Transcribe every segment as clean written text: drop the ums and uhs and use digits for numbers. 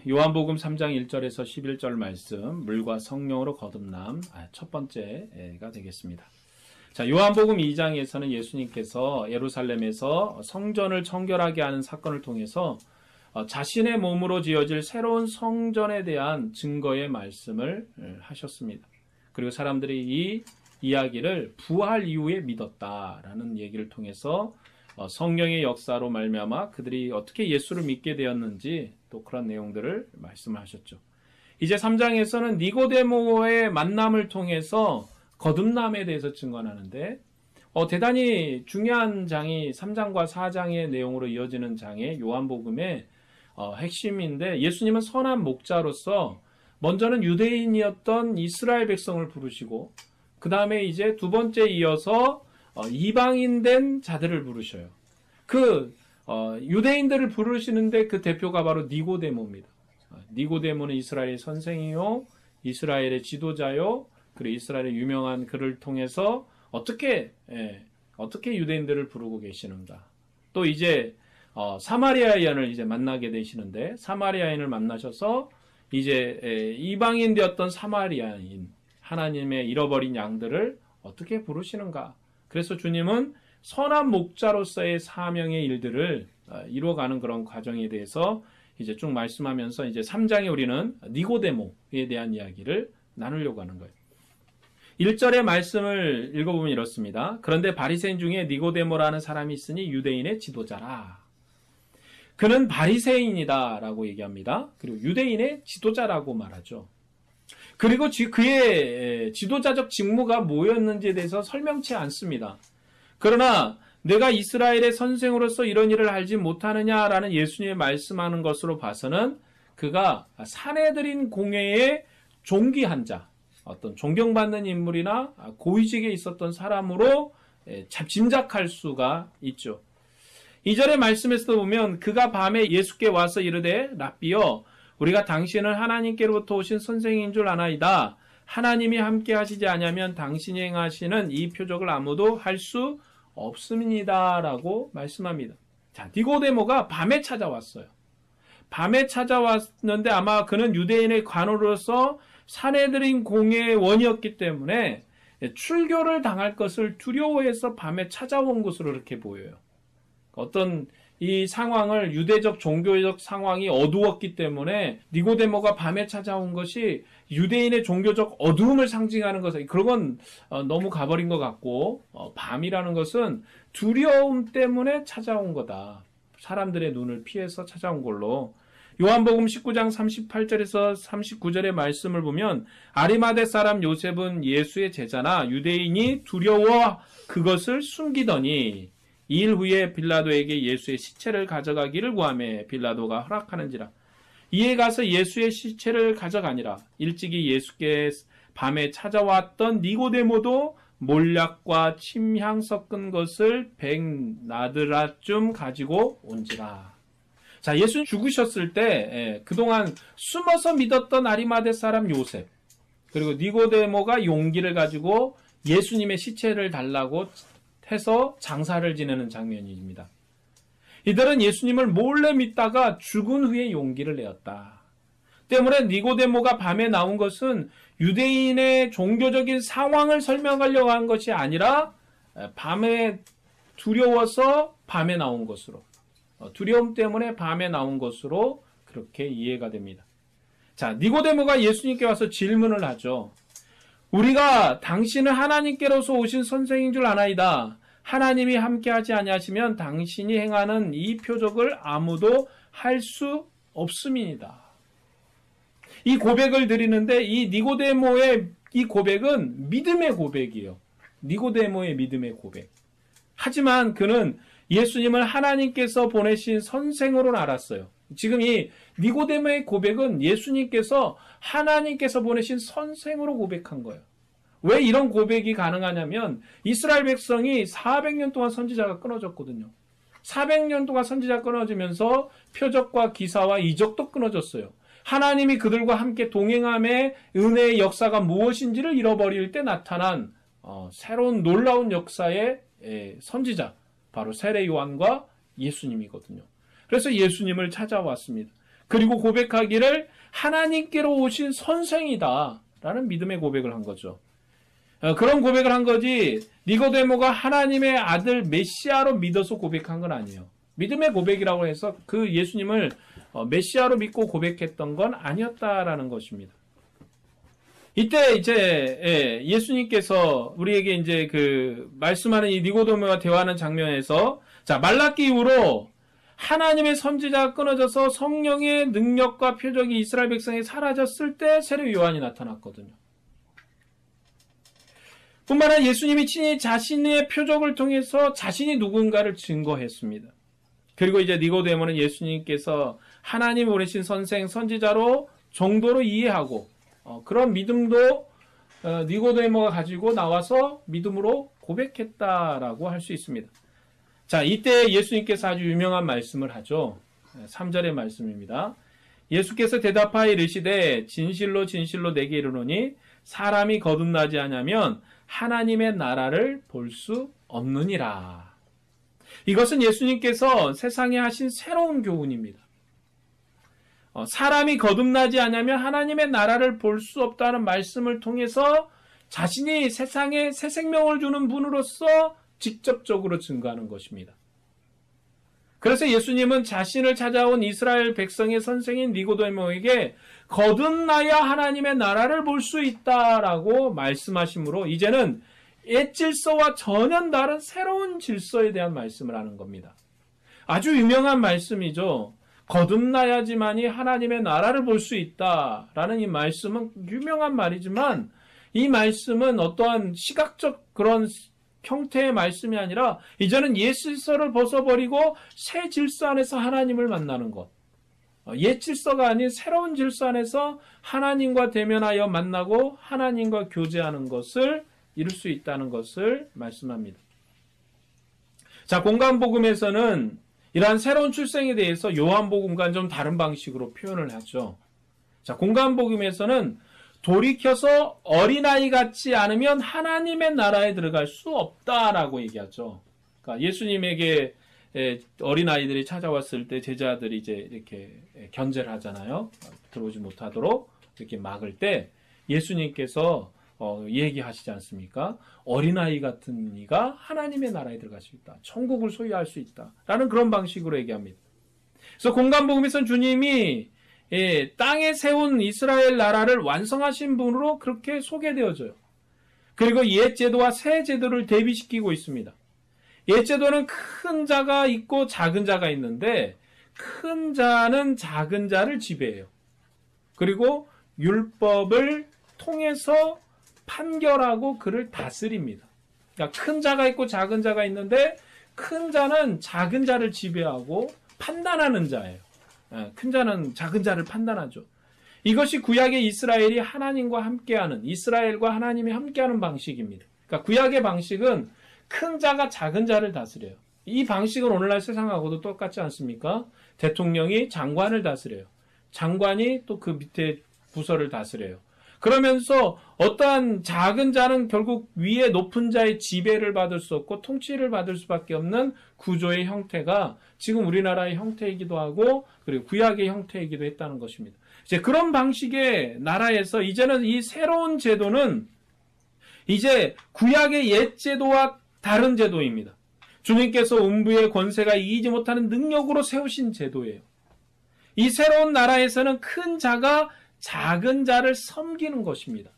요한복음 3장 1절에서 11절 말씀, 물과 성령으로 거듭남, 첫 번째가 되겠습니다. 자, 요한복음 2장에서는 예수님께서 예루살렘에서 성전을 청결하게 하는 사건을 통해서 자신의 몸으로 지어질 새로운 성전에 대한 증거의 말씀을 하셨습니다. 그리고 사람들이 이 이야기를 부활 이후에 믿었다라는 얘기를 통해서 성령의 역사로 말미암아 그들이 어떻게 예수를 믿게 되었는지 또 그런 내용들을 말씀하셨죠. 이제 3장에서는 니고데모의 만남을 통해서 거듭남에 대해서 증언하는데 대단히 중요한 장이 3장과 4장의 내용으로 이어지는 장의 요한복음의 핵심인데, 예수님은 선한 목자로서 먼저는 유대인이었던 이스라엘 백성을 부르시고 그 다음에 이제 두 번째 이어서 이방인 된 자들을 부르셔요. 유대인들을 부르시는데 그 대표가 바로 니고데모입니다. 니고데모는 이스라엘의 선생이요, 이스라엘의 지도자요, 그리고 이스라엘의 유명한 글을 통해서 어떻게 유대인들을 부르고 계시는가. 또 이제 사마리아인을 이제 만나게 되시는데, 사마리아인을 만나셔서 이제 이방인 되었던 사마리아인, 하나님의 잃어버린 양들을 어떻게 부르시는가. 그래서 주님은 선한 목자로서의 사명의 일들을 이루어가는 그런 과정에 대해서 이제 쭉 말씀하면서 이제 3장에 우리는 니고데모에 대한 이야기를 나누려고 하는 거예요. 1절의 말씀을 읽어보면 이렇습니다. 그런데 바리새인 중에 니고데모라는 사람이 있으니 유대인의 지도자라. 그는 바리새인이다 라고 얘기합니다. 그리고 유대인의 지도자라고 말하죠. 그리고 그의 지도자적 직무가 뭐였는지에 대해서 설명치 않습니다. 그러나 내가 이스라엘의 선생으로서 이런 일을 알지 못하느냐라는 예수님의 말씀하는 것으로 봐서는 그가 산헤드린 공회의 존귀한 자, 어떤 존경받는 인물이나 고위직에 있었던 사람으로 짐작할 수가 있죠. 2절의 말씀에서도 보면 그가 밤에 예수께 와서 이르되 랍비여, 우리가 당신을 하나님께로부터 오신 선생인 줄 아나이다. 하나님이 함께 하시지 아니하면 당신이 행하시는 이 표적을 아무도 할 수 없습니다 라고 말씀합니다. 자, 니고데모가 밤에 찾아왔어요. 밤에 찾아왔는데 아마 그는 유대인의 관우로서 산헤드린 공회의 원이었기 때문에 출교를 당할 것을 두려워해서 밤에 찾아온 것으로 이렇게 보여요. 어떤 이 상황을, 유대적 종교적 상황이 어두웠기 때문에 니고데모가 밤에 찾아온 것이 유대인의 종교적 어두움을 상징하는 것은, 그건 너무 가버린 것 같고, 밤이라는 것은 두려움 때문에 찾아온 거다. 사람들의 눈을 피해서 찾아온 걸로. 요한복음 19장 38절에서 39절의 말씀을 보면 아리마대 사람 요셉은 예수의 제자나 유대인이 두려워 그것을 숨기더니 이 일 후에 빌라도에게 예수의 시체를 가져가기를 구하매 빌라도가 허락하는지라. 이에 가서 예수의 시체를 가져가니라. 일찍이 예수께 밤에 찾아왔던 니고데모도 몰약과 침향 섞은 것을 100나드라쯤 가지고 온지라. 자, 예수님 죽으셨을 때 그동안 숨어서 믿었던 아리마대 사람 요셉, 그리고 니고데모가 용기를 가지고 예수님의 시체를 달라고 해서 장사를 지내는 장면입니다. 이들은 예수님을 몰래 믿다가 죽은 후에 용기를 내었다. 때문에 니고데모가 밤에 나온 것은 유대인의 종교적인 상황을 설명하려고 한 것이 아니라 밤에 두려워서 밤에 나온 것으로, 두려움 때문에 밤에 나온 것으로 그렇게 이해가 됩니다. 자, 니고데모가 예수님께 와서 질문을 하죠. 우리가 당신은 하나님께로서 오신 선생인 줄 아나이다. 하나님이 함께하지 아니하시면 당신이 행하는 이 표적을 아무도 할 수 없음이니다. 이 고백을 드리는데 이 니고데모의 이 고백은 믿음의 고백이에요. 니고데모의 믿음의 고백. 하지만 그는 예수님을 하나님께서 보내신 선생으로 알았어요. 지금 이 니고데모의 고백은 예수님께서 하나님께서 보내신 선생으로 고백한 거예요. 왜 이런 고백이 가능하냐면 이스라엘 백성이 400년 동안 선지자가 끊어졌거든요. 400년 동안 선지자가 끊어지면서 표적과 기사와 이적도 끊어졌어요. 하나님이 그들과 함께 동행함의 은혜의 역사가 무엇인지를 잃어버릴 때 나타난 새로운 놀라운 역사의 선지자, 바로 세례 요한과 예수님이거든요. 그래서 예수님을 찾아왔습니다. 그리고 고백하기를 하나님께로 오신 선생이다 라는 믿음의 고백을 한 거죠. 그런 고백을 한 거지 니고데모가 하나님의 아들 메시아로 믿어서 고백한 건 아니에요. 믿음의 고백이라고 해서 그 예수님을 메시아로 믿고 고백했던 건 아니었다라는 것입니다. 이때 이제 예수님께서 우리에게 이제 그 말씀하는 이 니고데모와 대화하는 장면에서 자 말라기 이후로 하나님의 선지자가 끊어져서 성령의 능력과 표적이 이스라엘 백성에 사라졌을 때 세례 요한이 나타났거든요. 뿐만 아니라 예수님이 친히 자신의 표적을 통해서 자신이 누군가를 증거했습니다. 그리고 이제 니고데모는 예수님께서 하나님 보내신 선생, 선지자로 정도로 이해하고 그런 믿음도 니고데모가 가지고 나와서 믿음으로 고백했다라고 할 수 있습니다. 자, 이때 예수님께서 아주 유명한 말씀을 하죠. 3절의 말씀입니다. 예수께서 대답하여 이르시되 진실로 진실로 내게 이르노니 사람이 거듭나지 않으면 하나님의 나라를 볼 수 없느니라. 이것은 예수님께서 세상에 하신 새로운 교훈입니다. 사람이 거듭나지 않으면 하나님의 나라를 볼 수 없다는 말씀을 통해서 자신이 세상에 새 생명을 주는 분으로서 직접적으로 증거하는 것입니다. 그래서 예수님은 자신을 찾아온 이스라엘 백성의 선생인 니고데모에게 거듭나야 하나님의 나라를 볼 수 있다라고 말씀하시므로 이제는 옛 질서와 전혀 다른 새로운 질서에 대한 말씀을 하는 겁니다. 아주 유명한 말씀이죠. 거듭나야지만이 하나님의 나라를 볼 수 있다라는 이 말씀은 유명한 말이지만 이 말씀은 어떠한 시각적 그런 형태의 말씀이 아니라 이제는 옛 질서를 벗어버리고 새 질서 안에서 하나님을 만나는 것. 옛 질서가 아닌 새로운 질서 안에서 하나님과 대면하여 만나고 하나님과 교제하는 것을 이룰 수 있다는 것을 말씀합니다. 자, 공간복음에서는 이러한 새로운 출생에 대해서 요한복음과는 좀 다른 방식으로 표현을 하죠. 자, 공간복음에서는 돌이켜서 어린아이 같지 않으면 하나님의 나라에 들어갈 수 없다라고 얘기하죠. 그러니까 예수님에게 어린아이들이 찾아왔을 때 제자들이 이제 이렇게 견제를 하잖아요. 들어오지 못하도록 이렇게 막을 때 예수님께서 얘기하시지 않습니까? 어린아이 같은 이가 하나님의 나라에 들어갈 수 있다. 천국을 소유할 수 있다. 라는 그런 방식으로 얘기합니다. 그래서 공간복음에서는 주님이 땅에 세운 이스라엘 나라를 완성하신 분으로 그렇게 소개되어져요. 그리고 옛 제도와 새 제도를 대비시키고 있습니다. 옛 제도는 큰 자가 있고 작은 자가 있는데 큰 자는 작은 자를 지배해요. 그리고 율법을 통해서 판결하고 그를 다스립니다. 그러니까 큰 자가 있고 작은 자가 있는데 큰 자는 작은 자를 지배하고 판단하는 자예요. 큰 자는 작은 자를 판단하죠. 이것이 구약의 이스라엘이 하나님과 함께하는, 이스라엘과 하나님이 함께하는 방식입니다. 그러니까 구약의 방식은 큰 자가 작은 자를 다스려요. 이 방식은 오늘날 세상하고도 똑같지 않습니까? 대통령이 장관을 다스려요. 장관이 또 그 밑에 부서를 다스려요. 그러면서 어떠한 작은 자는 결국 위에 높은 자의 지배를 받을 수 없고 통치를 받을 수밖에 없는 구조의 형태가 지금 우리나라의 형태이기도 하고 그리고 구약의 형태이기도 했다는 것입니다. 이제 그런 방식의 나라에서 이제는 이 새로운 제도는 이제 구약의 옛 제도와 다른 제도입니다. 주님께서 음부의 권세가 이기지 못하는 능력으로 세우신 제도예요. 이 새로운 나라에서는 큰 자가 작은 자를 섬기는 것입니다.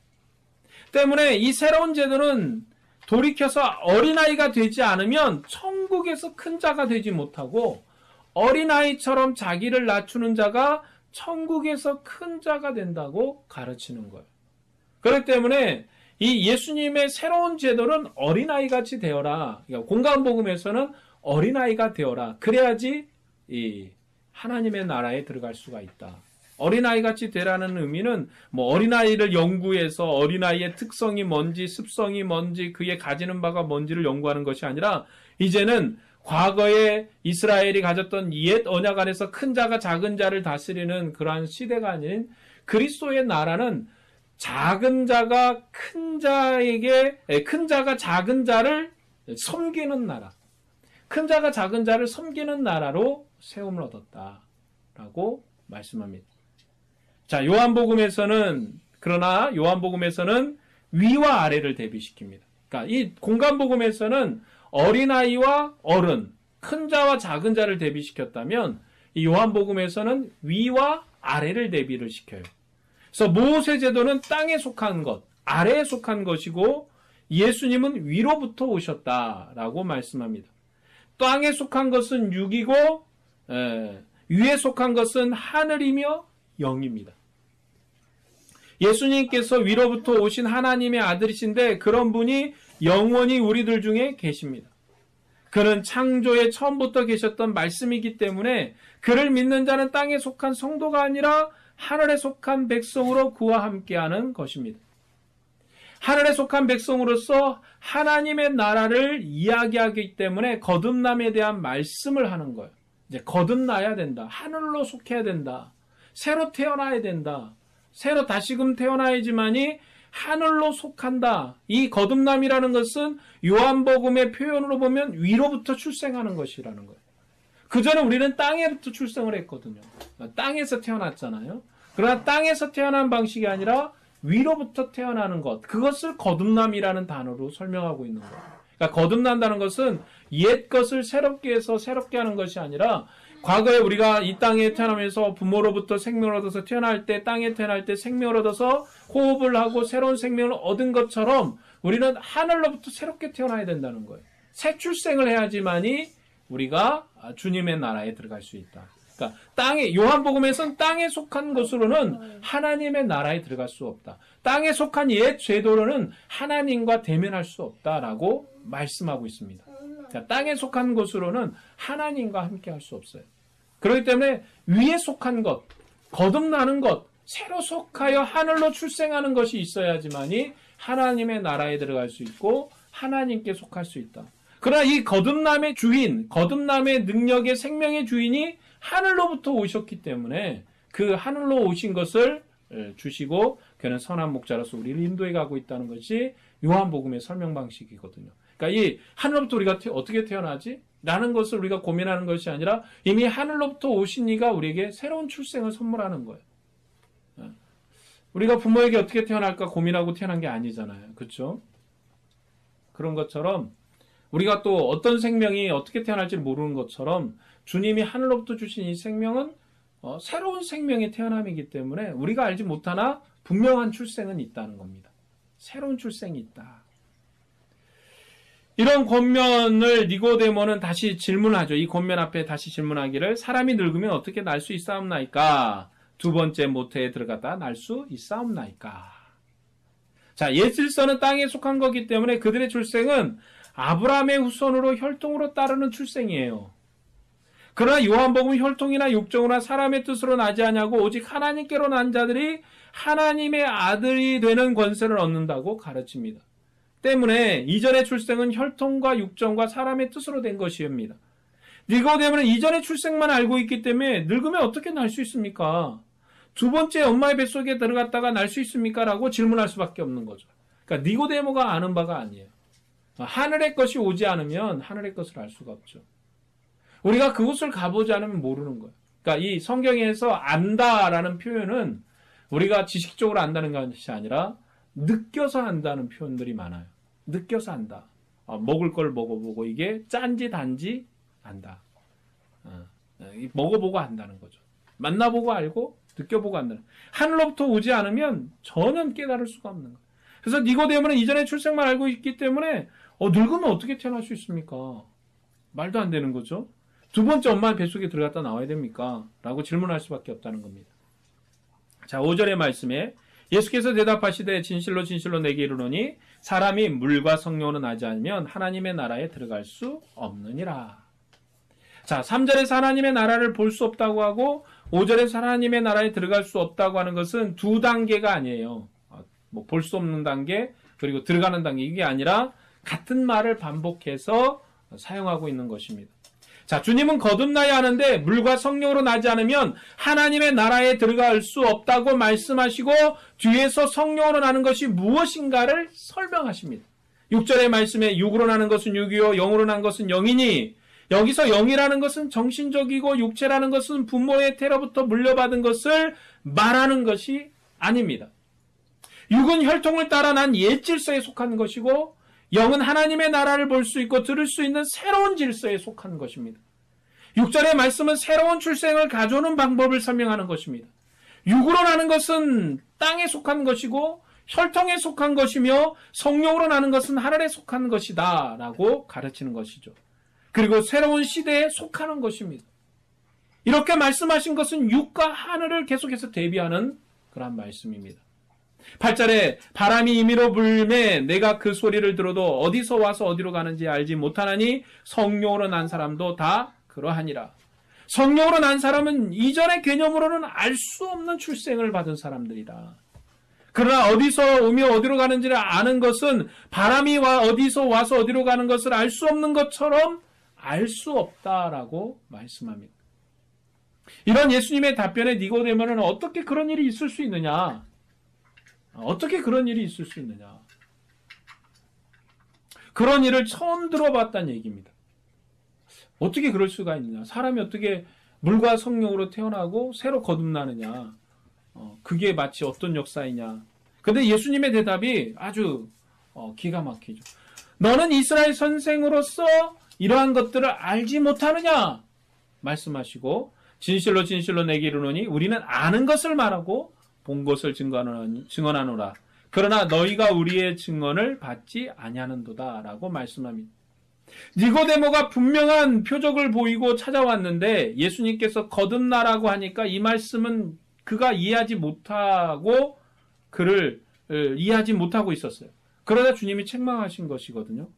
때문에 이 새로운 제도는 돌이켜서 어린아이가 되지 않으면 천국에서 큰 자가 되지 못하고 어린아이처럼 자기를 낮추는 자가 천국에서 큰 자가 된다고 가르치는 거예요. 그렇기 때문에 이 예수님의 새로운 제도는 어린아이같이 되어라. 그러니까 공간복음에서는 어린아이가 되어라. 그래야지 이 하나님의 나라에 들어갈 수가 있다. 어린아이같이 되라는 의미는 뭐 어린아이를 연구해서 어린아이의 특성이 뭔지 습성이 뭔지 그의 가지는 바가 뭔지를 연구하는 것이 아니라 이제는 과거에 이스라엘이 가졌던 옛 언약 안에서 큰 자가 작은 자를 다스리는 그러한 시대가 아닌 그리스도의 나라는 작은 자가 큰 자가 작은 자를 섬기는 나라, 큰 자가 작은 자를 섬기는 나라로 세움을 얻었다라고 말씀합니다. 자, 그러나 요한복음에서는 위와 아래를 대비시킵니다. 그러니까 이 공간복음에서는 어린아이와 어른, 큰 자와 작은 자를 대비시켰다면 이 요한복음에서는 위와 아래를 대비를 시켜요. 그래서 모세제도는 땅에 속한 것, 아래에 속한 것이고 예수님은 위로부터 오셨다라고 말씀합니다. 땅에 속한 것은 육이고 위에 속한 것은 하늘이며 영입니다. 예수님께서 위로부터 오신 하나님의 아들이신데 그런 분이 영원히 우리들 중에 계십니다. 그는 창조의 처음부터 계셨던 말씀이기 때문에 그를 믿는 자는 땅에 속한 성도가 아니라 하늘에 속한 백성으로 그와 함께하는 것입니다. 하늘에 속한 백성으로서 하나님의 나라를 이야기하기 때문에 거듭남에 대한 말씀을 하는 거예요. 이제 거듭나야 된다. 하늘로 속해야 된다. 새로 태어나야 된다. 새로 다시금 태어나야지만이 하늘로 속한다. 이 거듭남이라는 것은 요한복음의 표현으로 보면 위로부터 출생하는 것이라는 거예요. 그전에 우리는 땅에부터 출생을 했거든요. 땅에서 태어났잖아요. 그러나 땅에서 태어난 방식이 아니라 위로부터 태어나는 것, 그것을 거듭남이라는 단어로 설명하고 있는 거예요. 그러니까 거듭난다는 것은 옛 것을 새롭게 해서 새롭게 하는 것이 아니라 과거에 우리가 이 땅에 태어나면서 부모로부터 생명을 얻어서 태어날 때, 땅에 태어날 때 생명을 얻어서 호흡을 하고 새로운 생명을 얻은 것처럼 우리는 하늘로부터 새롭게 태어나야 된다는 거예요. 새 출생을 해야지만이 우리가 주님의 나라에 들어갈 수 있다. 그러니까 요한복음에서는 땅에 속한 것으로는 하나님의 나라에 들어갈 수 없다. 땅에 속한 옛 제도로는 하나님과 대면할 수 없다라고 말씀하고 있습니다. 그러니까 땅에 속한 것으로는 하나님과 함께 할 수 없어요. 그렇기 때문에 위에 속한 것, 거듭나는 것, 새로 속하여 하늘로 출생하는 것이 있어야지만이 하나님의 나라에 들어갈 수 있고 하나님께 속할 수 있다. 그러나 이 거듭남의 주인, 거듭남의 능력의 생명의 주인이 하늘로부터 오셨기 때문에 그 하늘로 오신 것을 주시고 그는 선한 목자로서 우리를 인도해 가고 있다는 것이 요한복음의 설명 방식이거든요. 그러니까 이 하늘로부터 우리가 어떻게 태어나지? 라는 것을 우리가 고민하는 것이 아니라 이미 하늘로부터 오신 이가 우리에게 새로운 출생을 선물하는 거예요. 우리가 부모에게 어떻게 태어날까 고민하고 태어난 게 아니잖아요. 그렇죠? 그런 것처럼 우리가 또 어떤 생명이 어떻게 태어날지 모르는 것처럼 주님이 하늘로부터 주신 이 생명은 새로운 생명의 태어남이기 때문에 우리가 알지 못하나 분명한 출생은 있다는 겁니다. 새로운 출생이 있다. 이런 권면을 니고데모는 다시 질문하죠. 이 권면 앞에 다시 질문하기를 사람이 늙으면 어떻게 날 수 있사옵나이까? 두 번째 모태에 들어갔다 날 수 있사옵나이까? 자, 옛 질서는 땅에 속한 거기 때문에 그들의 출생은 아브라함의 후손으로 혈통으로 따르는 출생이에요. 그러나 요한복음은 혈통이나 육정이나 사람의 뜻으로 나지 아니하고 오직 하나님께로 난 자들이 하나님의 아들이 되는 권세를 얻는다고 가르칩니다. 때문에 이전의 출생은 혈통과 육정과 사람의 뜻으로 된 것입니다. 니고데모는 이전의 출생만 알고 있기 때문에 늙으면 어떻게 날 수 있습니까? 두 번째 엄마의 뱃속에 들어갔다가 날 수 있습니까? 라고 질문할 수밖에 없는 거죠. 그러니까 니고데모가 아는 바가 아니에요. 하늘의 것이 오지 않으면 하늘의 것을 알 수가 없죠. 우리가 그곳을 가보지 않으면 모르는 거예요. 그러니까 이 성경에서 안다라는 표현은 우리가 지식적으로 안다는 것이 아니라 느껴서 안다는 표현들이 많아요. 느껴서 안다. 먹을 걸 먹어보고 이게 짠지 단지 안다. 먹어보고 안다는 거죠. 만나보고 알고 느껴보고 안다는. 하늘로부터 오지 않으면 전혀 깨달을 수가 없는 거예요. 그래서 니고데모는 이전의 출생만 알고 있기 때문에 늙으면 어떻게 태어날 수 있습니까? 말도 안 되는 거죠. 두 번째 엄마의 뱃속에 들어갔다 나와야 됩니까? 라고 질문할 수밖에 없다는 겁니다. 자, 5절의 말씀에 예수께서 대답하시되 진실로 진실로 내게 이르노니 사람이 물과 성령으로 나지 않으면 하나님의 나라에 들어갈 수 없느니라. 자, 3절에서 하나님의 나라를 볼 수 없다고 하고 5절에서 하나님의 나라에 들어갈 수 없다고 하는 것은 두 단계가 아니에요. 볼 수 없는 단계 그리고 들어가는 단계 이게 아니라 같은 말을 반복해서 사용하고 있는 것입니다. 자, 주님은 거듭나야 하는데 물과 성령으로 나지 않으면 하나님의 나라에 들어갈 수 없다고 말씀하시고 뒤에서 성령으로 나는 것이 무엇인가를 설명하십니다. 6절의 말씀에 육으로 나는 것은 육이요 영으로 난 것은 영이니 여기서 영이라는 것은 정신적이고 육체라는 것은 부모의 태로부터 물려받은 것을 말하는 것이 아닙니다. 육은 혈통을 따라 난 옛 질서에 속한 것이고 영은 하나님의 나라를 볼 수 있고 들을 수 있는 새로운 질서에 속한 것입니다. 6절의 말씀은 새로운 출생을 가져오는 방법을 설명하는 것입니다. 육으로 나는 것은 땅에 속한 것이고 혈통에 속한 것이며 성령으로 나는 것은 하늘에 속한 것이다 라고 가르치는 것이죠. 그리고 새로운 시대에 속하는 것입니다. 이렇게 말씀하신 것은 육과 하늘을 계속해서 대비하는 그런 말씀입니다. 8절에 바람이 임의로 불매 내가 그 소리를 들어도 어디서 와서 어디로 가는지 알지 못하나니 성령으로 난 사람도 다 그러하니라. 성령으로 난 사람은 이전의 개념으로는 알 수 없는 출생을 받은 사람들이다. 그러나 어디서 오며 어디로 가는지를 아는 것은 바람이 어디서 와서 어디로 가는 것을 알 수 없는 것처럼 알 수 없다라고 말씀합니다. 이런 예수님의 답변에 니고데모는 어떻게 그런 일이 있을 수 있느냐? 어떻게 그런 일이 있을 수 있느냐? 그런 일을 처음 들어봤다는 얘기입니다. 어떻게 그럴 수가 있느냐? 사람이 어떻게 물과 성령으로 태어나고 새로 거듭나느냐? 그게 마치 어떤 역사이냐? 근데 예수님의 대답이 아주 기가 막히죠. 너는 이스라엘 선생으로서 이러한 것들을 알지 못하느냐? 말씀하시고 진실로 진실로 내게 이르노니 우리는 아는 것을 말하고 본 것을 증언하노라. 그러나 너희가 우리의 증언을 받지 아니하는도다 라고 말씀합니다. 니고데모가 분명한 표적을 보이고 찾아왔는데 예수님께서 거듭나라고 하니까 이 말씀은 그가 이해하지 못하고 그를 이해하지 못하고 있었어요. 그러다 주님이 책망하신 것이거든요.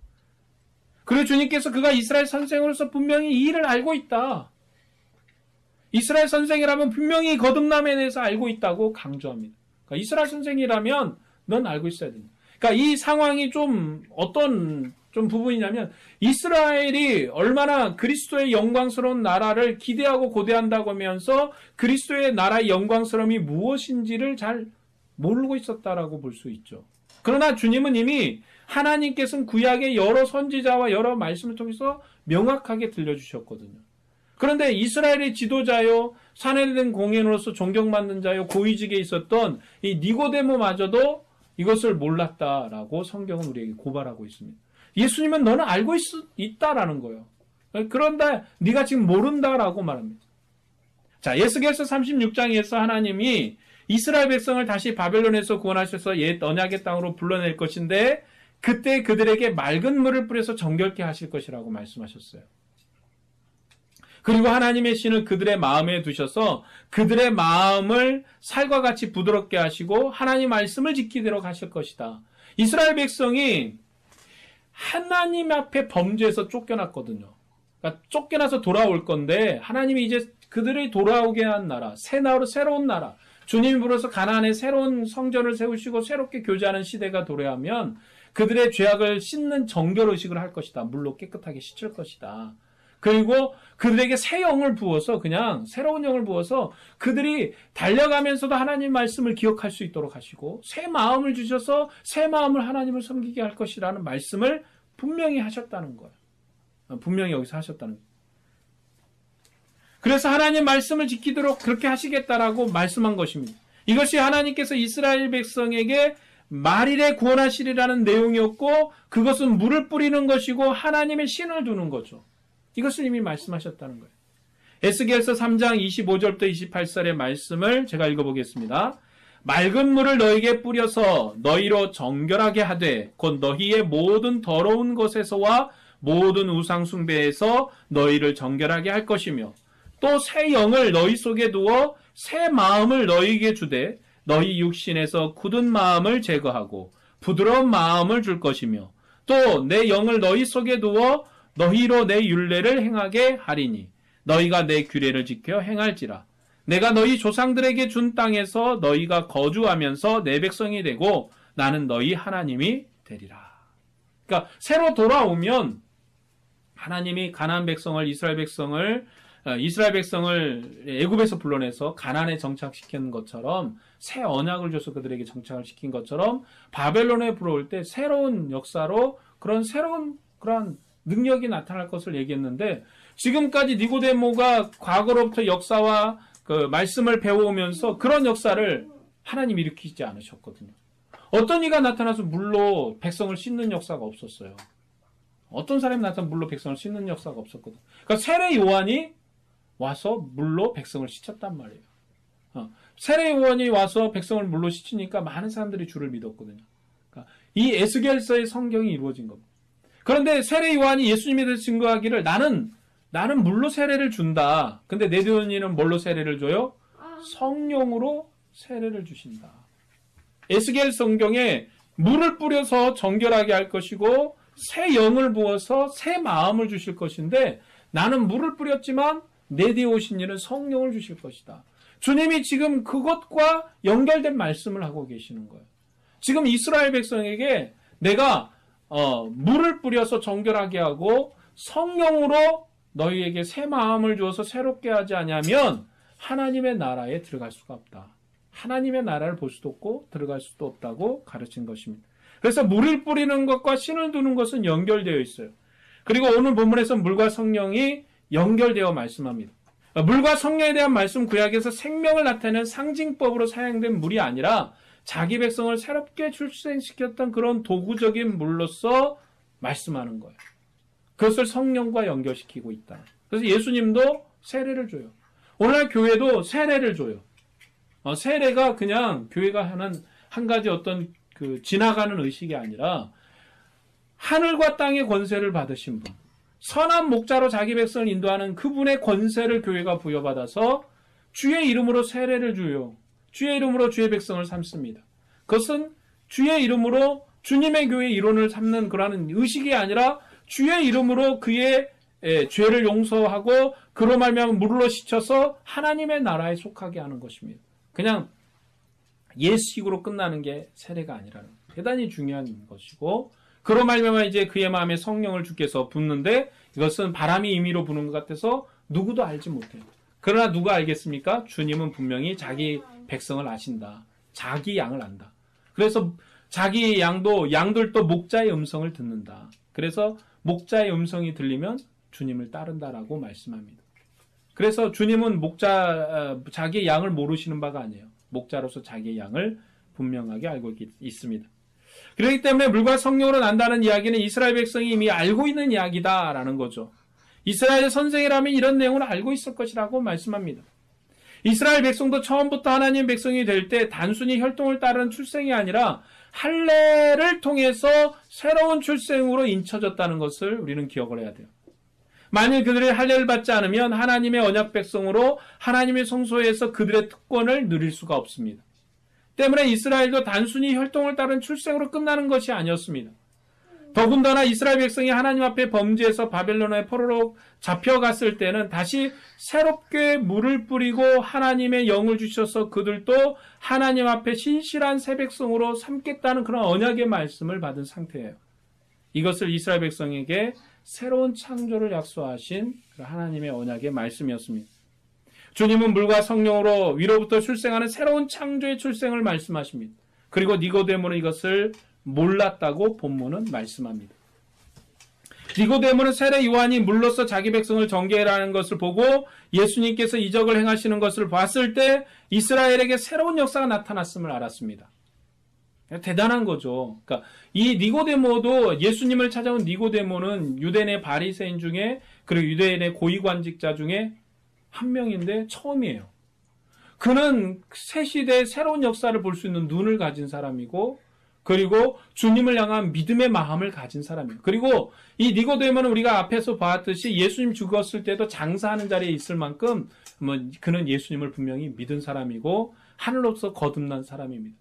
그리고 주님께서 그가 이스라엘 선생으로서 분명히 이 일을 알고 있다. 이스라엘 선생이라면 분명히 거듭남에 대해서 알고 있다고 강조합니다. 그러니까 이스라엘 선생이라면 넌 알고 있어야 된다. 그러니까 이 상황이 좀 어떤 부분이냐면 이스라엘이 얼마나 그리스도의 영광스러운 나라를 기대하고 고대한다고 하면서 그리스도의 나라의 영광스러움이 무엇인지를 잘 모르고 있었다라고 볼 수 있죠. 그러나 주님은 이미 하나님께서는 구약의 여러 선지자와 여러 말씀을 통해서 명확하게 들려주셨거든요. 그런데 이스라엘의 지도자요, 사내된 공인으로서 존경받는 자요, 고위직에 있었던 이 니고데모마저도 이것을 몰랐다라고 성경은 우리에게 고발하고 있습니다. 예수님은 너는 알고 있다라는 거예요. 그런데 네가 지금 모른다라고 말합니다. 자, 에스겔서 36장에서 하나님이 이스라엘 백성을 다시 바벨론에서 구원하셔서 옛 언약의 땅으로 불러낼 것인데 그때 그들에게 맑은 물을 뿌려서 정결케 하실 것이라고 말씀하셨어요. 그리고 하나님의 신을 그들의 마음에 두셔서 그들의 마음을 살과 같이 부드럽게 하시고 하나님 말씀을 지키도록 하실 것이다. 이스라엘 백성이 하나님 앞에 범죄해서 쫓겨났거든요. 그러니까 쫓겨나서 돌아올 건데 하나님이 이제 그들을 돌아오게 한 나라, 새로운 나라, 주님이 부르셔서 가나안에 새로운 성전을 세우시고 새롭게 교제하는 시대가 도래하면 그들의 죄악을 씻는 정결의식을 할 것이다. 물로 깨끗하게 씻을 것이다. 그리고 그들에게 새 영을 부어서 그냥 새로운 영을 부어서 그들이 달려가면서도 하나님 말씀을 기억할 수 있도록 하시고 새 마음을 주셔서 새 마음을 하나님을 섬기게 할 것이라는 말씀을 분명히 하셨다는 거예요. 분명히 여기서 하셨다는 거예요. 그래서 하나님 말씀을 지키도록 그렇게 하시겠다라고 말씀한 것입니다. 이것이 하나님께서 이스라엘 백성에게 말일에 구원하시리라는 내용이었고 그것은 물을 뿌리는 것이고 하나님의 신을 두는 거죠. 이것을 이미 말씀하셨다는 거예요. 에스겔서 3장 25절부터 28절의 말씀을 제가 읽어보겠습니다. 맑은 물을 너희에게 뿌려서 너희로 정결하게 하되 곧 너희의 모든 더러운 것에서와 모든 우상 숭배에서 너희를 정결하게 할 것이며 또 새 영을 너희 속에 두어 새 마음을 너희에게 주되 너희 육신에서 굳은 마음을 제거하고 부드러운 마음을 줄 것이며 또 내 영을 너희 속에 두어 너희로 내 율례를 행하게 하리니 너희가 내 규례를 지켜 행할지라. 내가 너희 조상들에게 준 땅에서 너희가 거주하면서 내 백성이 되고 나는 너희 하나님이 되리라. 그러니까 새로 돌아오면 하나님이 가나안 백성을 이스라엘 백성을 애굽에서 불러내서 가나안에 정착시킨 것처럼 새 언약을 줘서 그들에게 정착을 시킨 것처럼 바벨론에 불어올 때 새로운 역사로 그런 새로운 그런 능력이 나타날 것을 얘기했는데 지금까지 니고데모가 과거로부터 역사와 그 말씀을 배워오면서 그런 역사를 하나님이 일으키지 않으셨거든요. 어떤 이가 나타나서 물로 백성을 씻는 역사가 없었어요. 어떤 사람이 나타나서 물로 백성을 씻는 역사가 없었거든요. 그러니까 세례 요한이 와서 물로 백성을 씻었단 말이에요. 세례 요한이 와서 백성을 물로 씻으니까 많은 사람들이 주를 믿었거든요. 그러니까 이 에스겔서의 성경이 이루어진 겁니다. 그런데 세례 요한이 예수님에 대해서 증거하기를 나는 물로 세례를 준다. 근데 네디오니는 뭘로 세례를 줘요? 성령으로 세례를 주신다. 에스겔 성경에 물을 뿌려서 정결하게 할 것이고 새 영을 부어서 새 마음을 주실 것인데 나는 물을 뿌렸지만 내 뒤에 오신 이는 성령을 주실 것이다. 주님이 지금 그것과 연결된 말씀을 하고 계시는 거예요. 지금 이스라엘 백성에게 내가 물을 뿌려서 정결하게 하고 성령으로 너희에게 새 마음을 주어서 새롭게 하지 않으면 하나님의 나라에 들어갈 수가 없다. 하나님의 나라를 볼 수도 없고 들어갈 수도 없다고 가르친 것입니다. 그래서 물을 뿌리는 것과 신을 두는 것은 연결되어 있어요. 그리고 오늘 본문에서 물과 성령이 연결되어 말씀합니다. 물과 성령에 대한 말씀 구약에서 생명을 나타내는 상징법으로 사용된 물이 아니라 자기 백성을 새롭게 출생시켰던 그런 도구적인 물로서 말씀하는 거예요. 그것을 성령과 연결시키고 있다. 그래서 예수님도 세례를 줘요. 오늘날 교회도 세례를 줘요. 세례가 그냥 교회가 하는 한 가지 어떤 그 지나가는 의식이 아니라 하늘과 땅의 권세를 받으신 분, 선한 목자로 자기 백성을 인도하는 그분의 권세를 교회가 부여받아서 주의 이름으로 세례를 줘요. 주의 이름으로 주의 백성을 삼습니다. 그것은 주의 이름으로 주님의 교회의 이론을 삼는 그러한 의식이 아니라 주의 이름으로 그의 죄를 용서하고 그로 말미암아 물로 씻혀서 하나님의 나라에 속하게 하는 것입니다. 그냥 예식으로 끝나는 게 세례가 아니라는 대단히 중요한 것이고 그로 말미암아 이제 그의 마음에 성령을 주께서 붓는데 이것은 바람이 임의로 부는 것 같아서 누구도 알지 못해요. 그러나 누가 알겠습니까? 주님은 분명히 자기 백성을 아신다. 자기 양을 안다. 그래서 자기 양들도 목자의 음성을 듣는다. 그래서 목자의 음성이 들리면 주님을 따른다라고 말씀합니다. 그래서 주님은 자기의 양을 모르시는 바가 아니에요. 목자로서 자기의 양을 분명하게 알고 있습니다. 그렇기 때문에 물과 성령으로 난다는 이야기는 이스라엘 백성이 이미 알고 있는 이야기다라는 거죠. 이스라엘의 선생이라면 이런 내용을 알고 있을 것이라고 말씀합니다. 이스라엘 백성도 처음부터 하나님 백성이 될 때 단순히 혈통을 따르는 출생이 아니라 할례를 통해서 새로운 출생으로 인쳐졌다는 것을 우리는 기억을 해야 돼요. 만일 그들이 할례를 받지 않으면 하나님의 언약 백성으로 하나님의 성소에서 그들의 특권을 누릴 수가 없습니다. 때문에 이스라엘도 단순히 혈통을 따른 출생으로 끝나는 것이 아니었습니다. 더군다나 이스라엘 백성이 하나님 앞에 범죄해서 바벨론의 포로로 잡혀갔을 때는 다시 새롭게 물을 뿌리고 하나님의 영을 주셔서 그들도 하나님 앞에 신실한 새 백성으로 삼겠다는 그런 언약의 말씀을 받은 상태예요. 이것을 이스라엘 백성에게 새로운 창조를 약속하신 하나님의 언약의 말씀이었습니다. 주님은 물과 성령으로 위로부터 출생하는 새로운 창조의 출생을 말씀하십니다. 그리고 니고데모는 이것을 몰랐다고 본문은 말씀합니다. 니고데모는 세례 요한이 물로써 자기 백성을 정죄하라는 것을 보고 예수님께서 이적을 행하시는 것을 봤을 때 이스라엘에게 새로운 역사가 나타났음을 알았습니다. 대단한 거죠. 그러니까 이 니고데모도 예수님을 찾아온 니고데모는 유대인의 바리새인 중에 그리고 유대인의 고위관직자 중에 한 명인데 처음이에요. 그는 새 시대의 새로운 역사를 볼 수 있는 눈을 가진 사람이고 그리고 주님을 향한 믿음의 마음을 가진 사람이에요. 그리고 이 니고데모는 우리가 앞에서 봤듯이 예수님 죽었을 때도 장사하는 자리에 있을 만큼 그는 예수님을 분명히 믿은 사람이고 하늘로서 거듭난 사람입니다.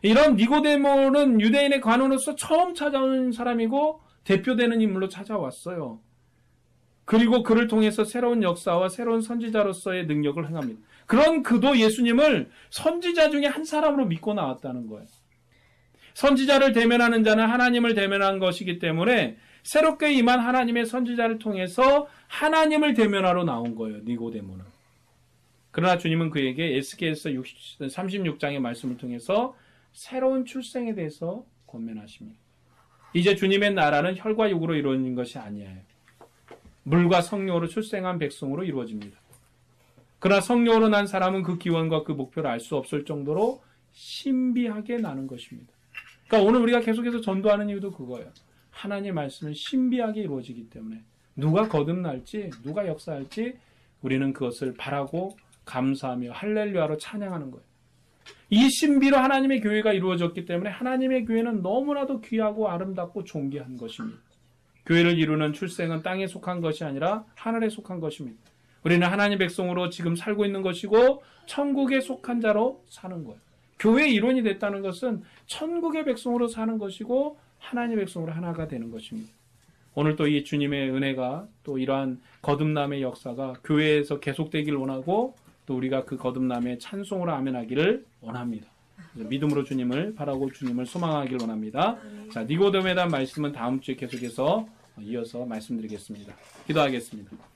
이런 니고데모는 유대인의 관원으로서 처음 찾아온 사람이고 대표되는 인물로 찾아왔어요. 그리고 그를 통해서 새로운 역사와 새로운 선지자로서의 능력을 행합니다. 그런 그도 예수님을 선지자 중에 한 사람으로 믿고 나왔다는 거예요. 선지자를 대면하는 자는 하나님을 대면한 것이기 때문에 새롭게 임한 하나님의 선지자를 통해서 하나님을 대면하러 나온 거예요. 니고데모는. 그러나 주님은 그에게 에스겔서 36장의 말씀을 통해서 새로운 출생에 대해서 권면하십니다. 이제 주님의 나라는 혈과 육으로 이루어진 것이 아니에요. 물과 성령으로 출생한 백성으로 이루어집니다. 그러나 성령으로 난 사람은 그 기원과 그 목표를 알 수 없을 정도로 신비하게 나는 것입니다. 그러니까 오늘 우리가 계속해서 전도하는 이유도 그거예요. 하나님의 말씀은 신비하게 이루어지기 때문에 누가 거듭날지 누가 역사할지 우리는 그것을 바라고 감사하며 할렐루야로 찬양하는 거예요. 이 신비로 하나님의 교회가 이루어졌기 때문에 하나님의 교회는 너무나도 귀하고 아름답고 존귀한 것입니다. 교회를 이루는 출생은 땅에 속한 것이 아니라 하늘에 속한 것입니다. 우리는 하나님의 백성으로 지금 살고 있는 것이고 천국에 속한 자로 사는 거예요. 교회의 일원이 됐다는 것은 천국의 백성으로 사는 것이고 하나님의 백성으로 하나가 되는 것입니다. 오늘 또 이 주님의 은혜가 또 이러한 거듭남의 역사가 교회에서 계속되길 원하고 또 우리가 그 거듭남의 찬송으로 아멘하기를 원합니다. 믿음으로 주님을 바라고 주님을 소망하기를 원합니다. 자, 니고데모에 대한 말씀은 다음 주에 계속해서 이어서 말씀드리겠습니다. 기도하겠습니다.